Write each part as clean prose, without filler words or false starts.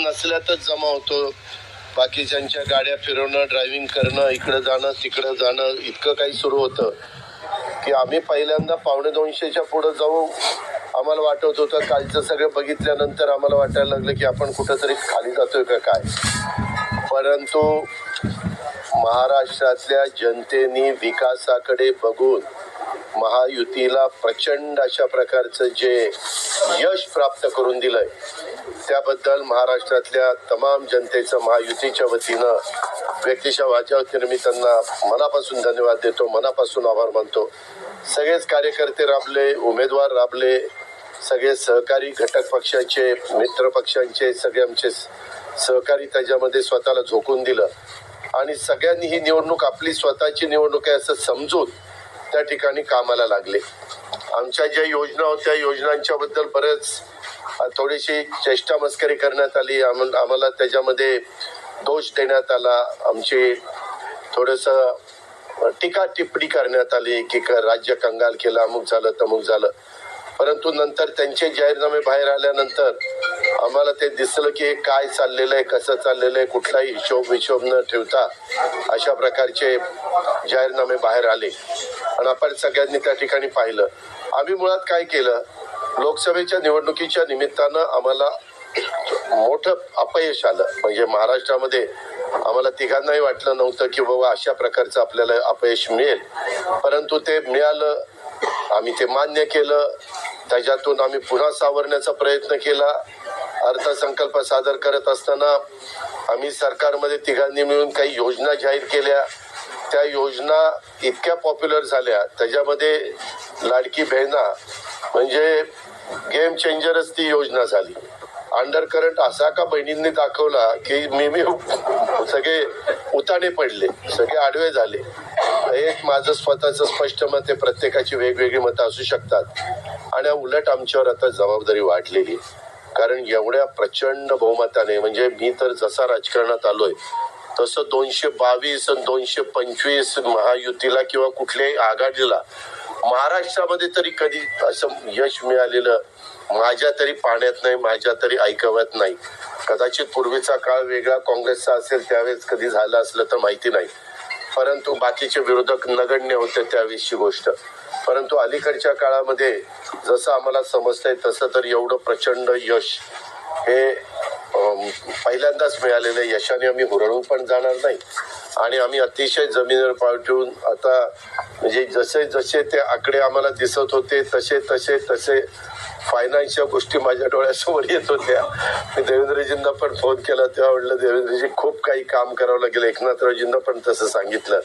नसल्यातच जमा होतो. बाकीच्यांच्या गाड्या फिरवणं, ड्रायव्हिंग करणं, इकडं जाणं तिकडं जाणं, इतकं काही सुरू होतं की आम्ही पहिल्यांदा 1:45च्या पुढे जाऊ. आम्हाला वाटत होतं कालचं सगळं बघितल्यानंतर आम्हाला वाटायला लागलं की आपण कुठंतरी खाली जातोय का काय. परंतु महाराष्ट्रातल्या जनतेने विकासाकडे बघून महायुतीला प्रचंड अशा प्रकारचं जे यश प्राप्त करून दिलंय त्याबद्दल महाराष्ट्रातल्या तमाम जनतेचं महायुतीच्या वतीनं व्यक्तिशः माझ्या वतीनं मी त्यांना मनापासून धन्यवाद देतो, मनापासून आभार मानतो. सगळेच कार्यकर्ते राबले, उमेदवार राबले, सगळे सहकारी घटक पक्षाचे, मित्र पक्षांचे सगळे आमचे सहकारी त्याच्यामध्ये स्वतःला झोकून दिलं आणि सगळ्यांनी ही निवडणूक आपली स्वतःची निवडणूक आहे असं समजून त्या ठिकाणी कामाला लागले. आमच्या ज्या योजना होत्या योजनांच्या बद्दल बरेच थोडीशी चेष्टा मस्करी करण्यात आली, आम्हाला त्याच्यामध्ये दोष देण्यात आला, आमची थोडंसं टीका टिप्पणी करण्यात आली की राज्य कंगाल केलं, अमुक झालं तमुक झालं. परंतु नंतर त्यांचे जाहीरनामे बाहेर आल्यानंतर आम्हाला ते दिसलं की हे काय चाललेलं आहे, कसं चाललेलं आहे, कुठलाही हिशोब न ठेवता अशा प्रकारचे जाहीरनामे बाहेर आले आणि आपण सगळ्यांनी त्या ठिकाणी पाहिलं. आम्ही मुळात काय केलं, लोकसभेच्या निवडणुकीच्या निमित्तानं आम्हाला मोठं अपयश आलं. म्हणजे महाराष्ट्रामध्ये आम्हाला तिघांनाही वाटलं नव्हतं की बाबा अशा प्रकारचं आपल्याला अपयश मिळेल, परंतु ते मिळालं. आम्ही ते मान्य केलं, त्याच्यातून आम्ही पुन्हा सावरण्याचा प्रयत्न केला. अर्थसंकल्प सादर करत असताना आम्ही सरकारमध्ये तिघांनी मिळून काही योजना जाहीर केल्या. त्या योजना इतक्या पॉप्युलर झाल्या, त्याच्यामध्ये लाडकी बहिणा म्हणजे गेम चेंजरच ती योजना झाली. अंडर करंट असा का बहिणींनी दाखवला की मी सगळे उताने पडले, सगळे आडवे झाले. एक माझं स्वतःचं स्पष्ट मत आहे, प्रत्येकाची वेगवेगळी मतं असू शकतात आणि उलट आमच्यावर आता जबाबदारी वाढलेली. कारण एवढ्या प्रचंड बहुमताने, म्हणजे मी तर जसा राजकारणात आलोय तसं 222 आणि 225 महायुतीला किंवा कुठल्याही आघाडीला महाराष्ट्रामध्ये तरी कधी असं यश मिळालेलं माझ्या तरी पाण्यात नाही, माझ्या तरी ऐकवत नाही. कदाचित पूर्वीचा काळ वेगळा काँग्रेसचा असेल त्यावेळेस कधी झालं असलं तर माहिती नाही, परंतु बाकीचे विरोधक नगण्य होते त्यावेळेसची गोष्ट. परंतु अलीकडच्या काळामध्ये जसं आम्हाला समजतंय तसं तर एवढं प्रचंड यश हे पहिल्यांदाच मिळालेलं यशाने आम्ही हुरळून पण जाणार नाही आणि आम्ही अतिशय जमिनीवर पाय ठेवून आता म्हणजे जसे जसे ते आकडे आम्हाला दिसत होते तसे तसे तसे फायनान्सच्या गोष्टी माझ्या डोळ्यासमोर येत होत्या. मी देवेंद्रजींना पण फोन केला तेव्हा म्हटलं देवेंद्रजी खूप काही काम करावं लागेल. एकनाथरावजींना पण तसं सांगितलं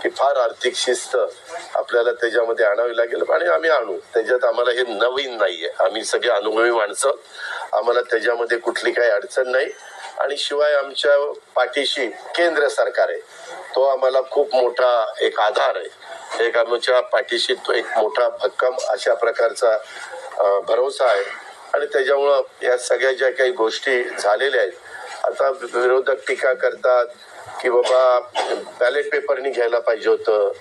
की फार आर्थिक शिस्त आपल्याला त्याच्यामध्ये आणावी लागेल आणि आम्ही आणू. त्याच्यात आम्हाला हे नवीन नाहीये, आम्ही सगळे अनुभवी माणसं, आम्हाला त्याच्यामध्ये कुठली काही अडचण नाही. आणि शिवाय आमच्या पाठीशी केंद्र सरकार आहे, तो आम्हाला खूप मोठा एक आधार आहे. एक आमच्या पाठीशी तो एक मोठा भक्कम अशा प्रकारचा भरोसा आहे आणि त्याच्यामुळं या सगळ्या ज्या काही गोष्टी झालेल्या आहेत, आता विरोधक टीका करतात की बाबा बॅलेट पेपरनी घ्यायला पाहिजे होतं,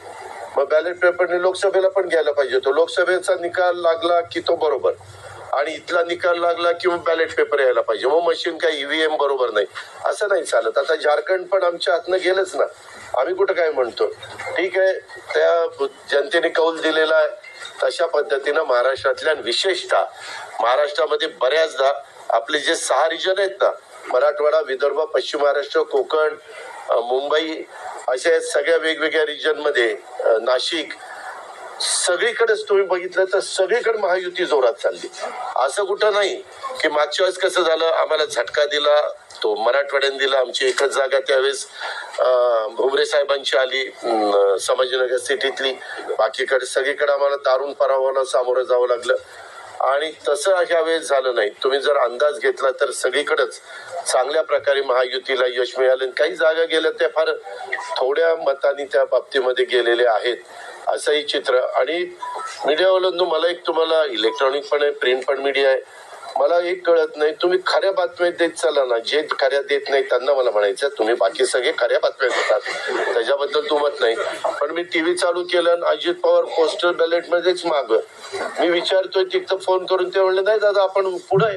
मग बॅलेट पेपरनी लोकसभेला पण घ्यायला पाहिजे होतं. लोकसभेचा निकाल लागला की तो बरोबर आणि इथला निकाल लागला की मग बॅलेट पेपर यायला पाहिजे, मग मशीन काय ईव्हीएम बरोबर नाही, असं नाही चालत. आता झारखंड पण आमच्या हातनं गेलंच ना, आम्ही कुठं काय म्हणतो, ठीक आहे त्या जनतेने कौल दिलेला आहे तशा पद्धतीनं महाराष्ट्रातल्या विशेषतः महाराष्ट्रामध्ये बऱ्याचदा आपले जे 6 रिजन आहेत ना, मराठवाडा, विदर्भ, पश्चिम महाराष्ट्र, कोकण, मुंबई, अशा सगळ्या वेगवेगळ्या रिजन मध्ये, नाशिक, सगळीकडेच तुम्ही बघितलं तर सगळीकडे महायुती जोरात चालली. असं कुठं नाही की मागच्या वेळेस कसं झालं, आम्हाला झटका दिला तो मराठवाड्याने दिला, आमची एकच जागा त्यावेळेस भुमरे साहेबांची आली संभाजीनगर सिटीतली, बाकीकडे सगळीकडे आम्हाला दारुण पराभवाला सामोरं जावं लागलं. आणि तसं अशा वेळेस झालं नाही. तुम्ही जर अंदाज घेतला तर सगळीकडेच चांगल्या प्रकारे महायुतीला यश मिळालं. काही जागा गेल्या त्या फार थोड्या मतांनी त्या बाबतीमध्ये गेलेले आहेत असंही चित्र. आणि मीडियावाल्यांनो मला एक, तुम्हाला इलेक्ट्रॉनिक पण आहे, प्रिंट पण मीडिया आहे, मला एक कळत नाही, तुम्ही खऱ्या बातम्या देत चाला ना, जे खऱ्या देत नाही त्यांना मला म्हणायचं तुम्ही बाकी सगळे खऱ्या बातम्या देतात त्याच्याबद्दल दुमत नाही. पण मी टीव्ही चालू केलं आणि अजित पवार पोस्टल बॅलेट मध्येच माग, मी विचारतोय तिथं फोन करून, ते म्हणले नाही दादा आपण पुढे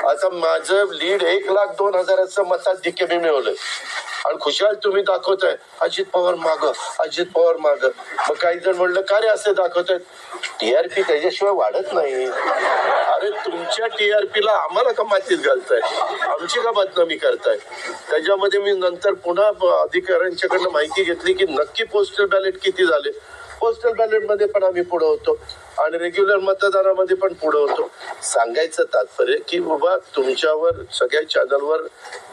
आता माझं लीड 1,02,000 मताधिक्य मी मिळवलंय आणि खुशाल तुम्ही दाखवताय अजित पवार माग, अजित पवार माग. मग काही जण म्हणलं का रे असे दाखवतायत? टीआरपी त्याच्याशिवाय वाढत नाही. अरे तुमच्या टीआरपीला आम्हाला का मातीत घालताय, आमची का बदनामी करताय? त्याच्यामध्ये मी नंतर पुन्हा अधिकाऱ्यांच्याकडनं माहिती घेतली की नक्की पोस्टल बॅलेट किती झाले. पोस्टल बॅलेट मध्ये पण आम्ही पुढे होतो आणि रेग्युलर मतदानामध्ये पण पुढे होतो. सांगायचं तात्पर्य की बाबा तुमच्यावर सगळ्या चॅनलवर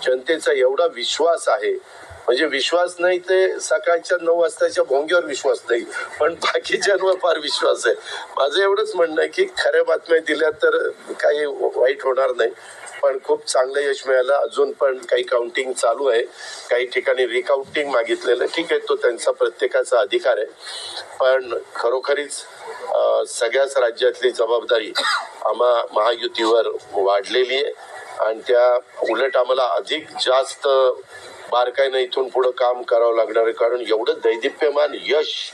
जनतेचा एवढा विश्वास आहे, म्हणजे विश्वास नाही ते सकाळच्या 9 वाजताच्या भोंग्यावर विश्वास नाही, पण बाकीच्यांवर फार विश्वास आहे. माझं एवढंच म्हणणं आहे की खऱ्या बातम्या दिल्या तर काही वाईट होणार नाही. पण खूप चांगलं यश मिळालं. अजून पण काही काउंटिंग चालू आहे, काही ठिकाणी रिकाउंटिंग मागितलेलं. ठीक आहे, तो त्यांचा प्रत्येकाचा अधिकार आहे. पण खरोखरीच सगळ्याच राज्यातली जबाबदारी आम्हा महायुतीवर वाढलेली आहे आणि त्या उलट आम्हाला अधिक जास्त बारकाईनं इथून पुढे काम करावं लागणार आहे. कारण एवढं दैदिप्यमान यश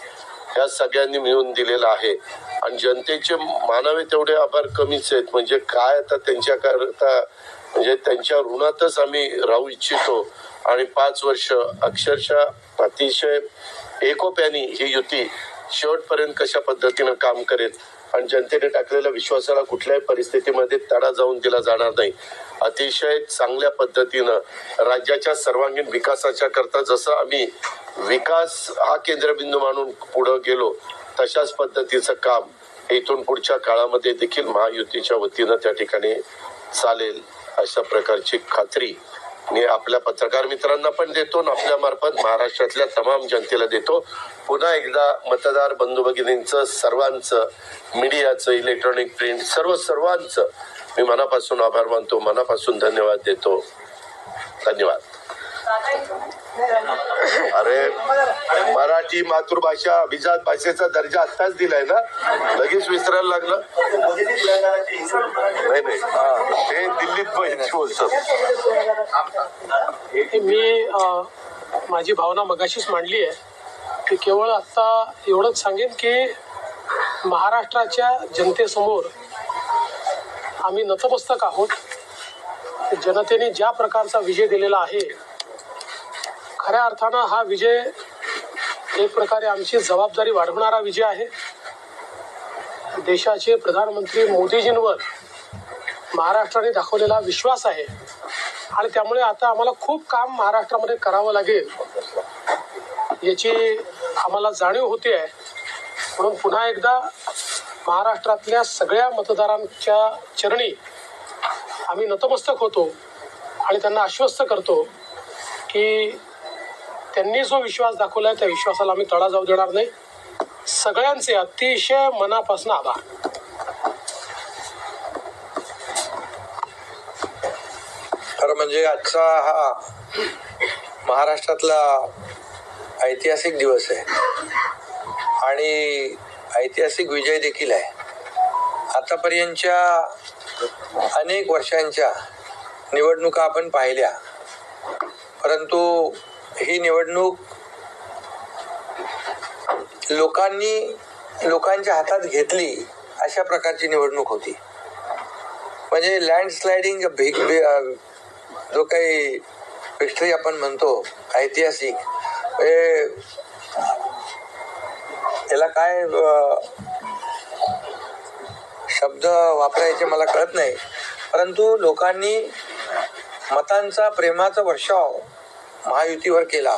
या सगळ्यांनी मिळवून दिलेलं आहे आणि जनतेचे मानावे तेवढे आभार कमीच आहेत. म्हणजे काय आता त्यांच्याकरता, म्हणजे त्यांच्या ऋणातच आम्ही राहू इच्छितो. आणि 5 वर्ष अक्षरशः अतिशय एकोप्याने ही युती शेवटपर्यंत कशा पद्धतीनं काम करेल आणि जनतेने टाकलेल्या विश्वासाला कुठल्याही परिस्थितीमध्ये तडा जाऊन दिला जाणार नाही. अतिशय चांगल्या पद्धतीनं राज्याच्या सर्वांगीण विकासाच्या करता जसं आम्ही विकास हा केंद्रबिंदू मानून पुढे गेलो, तशाच पद्धतीचं काम इथून पुढच्या काळामध्ये देखील महायुतीच्या वतीनं त्या ठिकाणी चालेल अशा प्रकारची खात्री मी आपल्या पत्रकार मित्रांना पण देतो आणि आपल्या मार्फत महाराष्ट्रातल्या तमाम जनतेला देतो. पुन्हा एकदा मतदार बंधू भगिनींचं, सर्वांचं, मीडियाचं, इलेक्ट्रॉनिक प्रिंट सर्वांचं मी मनापासून आभार मानतो, मनापासून धन्यवाद देतो. धन्यवाद. अरे मराठी मातृभाषा अभिजात भाषेचा दर्जा आत्ताच दिलाय ना, लगेच विसरायला लागलं? नाही नाही, ते दिल्लीत बोलतात. मी माझी भावना मगाशीच मांडली आहे की केवळ आता एवढंच सांगेन की महाराष्ट्राच्या जनतेसमोर आम्ही नतमस्तक आहोत. जनतेने ज्या प्रकारचा विजय दिलेला आहे, खऱ्या अर्थानं हा विजय एक प्रकारे आमची जबाबदारी वाढवणारा विजय आहे. देशाचे प्रधानमंत्री मोदीजींवर महाराष्ट्राने दाखवलेला विश्वास आहे आणि त्यामुळे आता आम्हाला खूप काम महाराष्ट्रामध्ये करावं लागेल याची आम्हाला जाणीव होते आहे. म्हणून पुन्हा एकदा महाराष्ट्रातल्या सगळ्या मतदारांच्या चरणी आम्ही नतमस्तक होतो आणि त्यांना आश्वस्त करतो की त्यांनी जो विश्वास दाखवला आहे त्या विश्वासाला आम्ही तडा जाऊ देणार नाही. सगळ्यांचे अतिशय मनापासून आभार. खरं म्हणजे आजचा हा महाराष्ट्रातला ऐतिहासिक दिवस आहे आणि ऐतिहासिक विजय देखील आहे. आतापर्यंतच्या अनेक वर्षांच्या निवडणुका आपण पाहिल्या, परंतु ही निवडणूक लोकांच्या हातात घेतली अशा प्रकारची निवडणूक होती. म्हणजे लँडस्लायडिंग जो काही हिस्ट्री आपण म्हणतो ऐतिहासिक, याला काय शब्द वापरायचे मला कळत नाही, परंतु लोकांनी मतांचा प्रेमाचा वर्षाव महायुतीवर केला.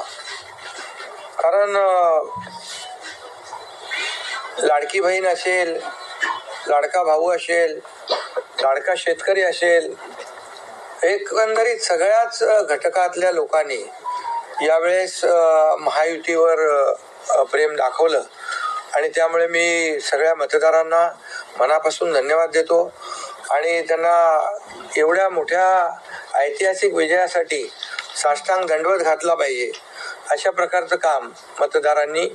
कारण लाडकी बहीण असेल, लाडका भाऊ असेल, लाडका शेतकरी असेल, एकंदरीत सगळ्याच घटकातल्या लोकांनी यावेळेस महायुतीवर प्रेम दाखवलं आणि त्यामुळे मी सगळ्या मतदारांना मनापासून धन्यवाद देतो आणि त्यांना एवढ्या मोठ्या ऐतिहासिक विजयासाठी साष्टांग दंडवत घातला पाहिजे अशा प्रकारचं काम मतदारांनी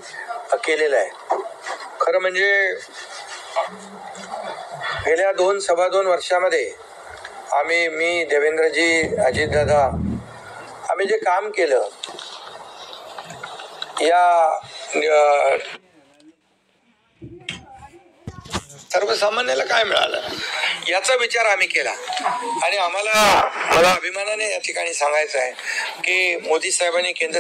केलेलं आहे. खरं म्हणजे गेल्या 2 वर्षामध्ये मी देवेंद्रजी, अजितदादा, आम्ही जे काम केलं या सर्वसामान्याला काय मिळालं? याचा विचार आम्ही केला आणि मला अभिमानाने या ठिकाणी सांगायचं आहे की मोदी साहेबांनी केंद्र